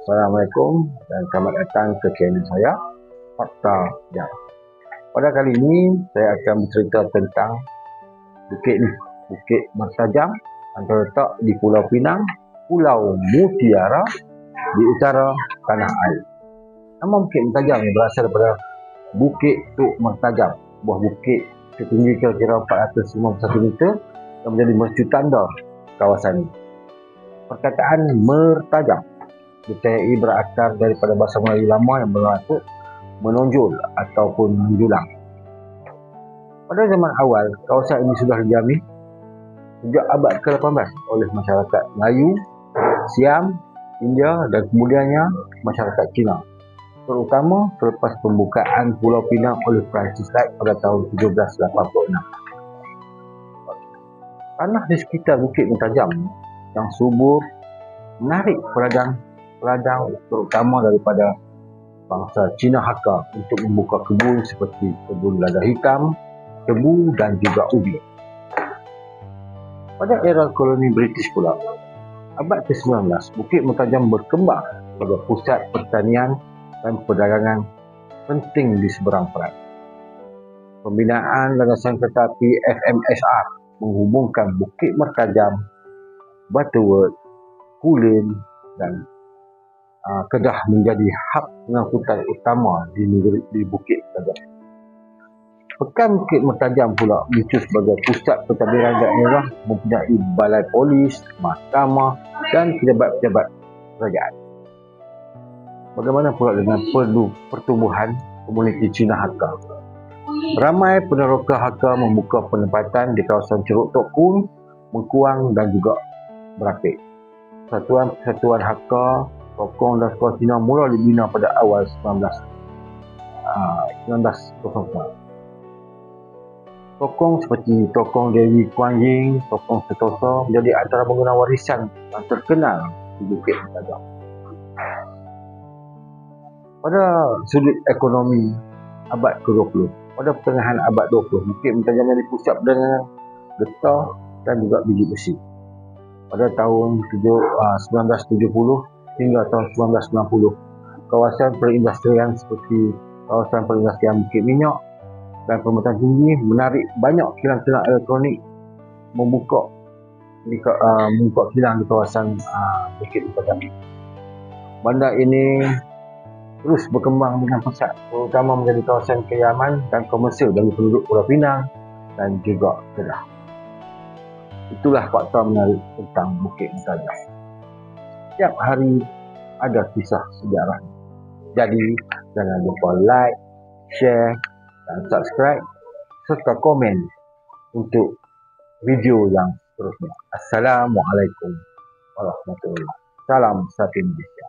Assalamualaikum dan selamat datang ke channel saya, Fakta Sejarah. Pada kali ini saya akan bercerita tentang bukit ni, Bukit Mertajam yang terletak di Pulau Pinang, Pulau Mutiara di utara tanah air. Nama Bukit Mertajam ni berasal daripada Bukit Tok Mertajam, sebuah bukit setinggi kira-kira 491 meter yang menjadi mercu tanda kawasan ini. Perkataan mertajam dipercayai berakar daripada bahasa Melayu lama yang bermaksud menonjol ataupun menjulang. Pada zaman awal, kawasan ini sudah didiami sejak abad ke-18 oleh masyarakat Melayu, Siam, India dan kemudiannya masyarakat Cina, terutama selepas pembukaan Pulau Pinang oleh Perancis pada tahun 1786. Tanah di sekitar Bukit Mertajam yang subur menarik peladang terutama daripada bangsa Cina Hakka untuk membuka kebun seperti kebun lada hitam, tebu dan juga ubi. Pada era koloni British pula, abad ke-19, Bukit Mertajam berkembang sebagai pusat pertanian dan perdagangan penting di seberang perang. Pembinaan landasan kereta api FMSR menghubungkan Bukit Mertajam, Butterworth, Kulin dan Kedah menjadi hub pengangkutan utama di Bukit Mertajam. Pekan Bukit Mertajam pula dicu sebagai pusat pentadbiran daerah, mempunyai balai polis, mahkamah dan pejabat-pejabat kerajaan. Bagaimana pula dengan pertumbuhan komuniti Cina Hakka? Ramai peneroka Hakka membuka penempatan di kawasan Ceruk Tok Kun, Mengkuang dan juga Berakit. Persatuan Hakka, Tokong dan sekolah Cina mula dibina pada awal 1900. Tokong seperti Tokong Dewi Kuan Yin, Tokong Setosa menjadi antara bangunan warisan yang terkenal di Bukit Mertajam. Pada sudut ekonomi abad ke-20, pada pertengahan abad 20, Bukit Mertajam menjadi pusat perdagangan getah dan juga biji besi. Pada tahun 1970 hingga tahun 1990, kawasan perindustrian seperti kawasan perindustrian Bukit Minyak dan Permainan Tinggi menarik banyak kilang-kilang elektronik membuka kilang di kawasan Bukit Mertajam. Bandar ini terus berkembang dengan pesat, terutama menjadi kawasan kediaman dan komersial bagi penduduk Pulau Pinang dan juga Kedah. Itulah fakta menarik tentang Bukit Mertajam. Setiap hari ada kisah sejarah. Jadi jangan lupa like, share dan subscribe serta komen untuk video yang seterusnya. Assalamualaikum warahmatullahi wabarakatuh. Salam satu Indonesia.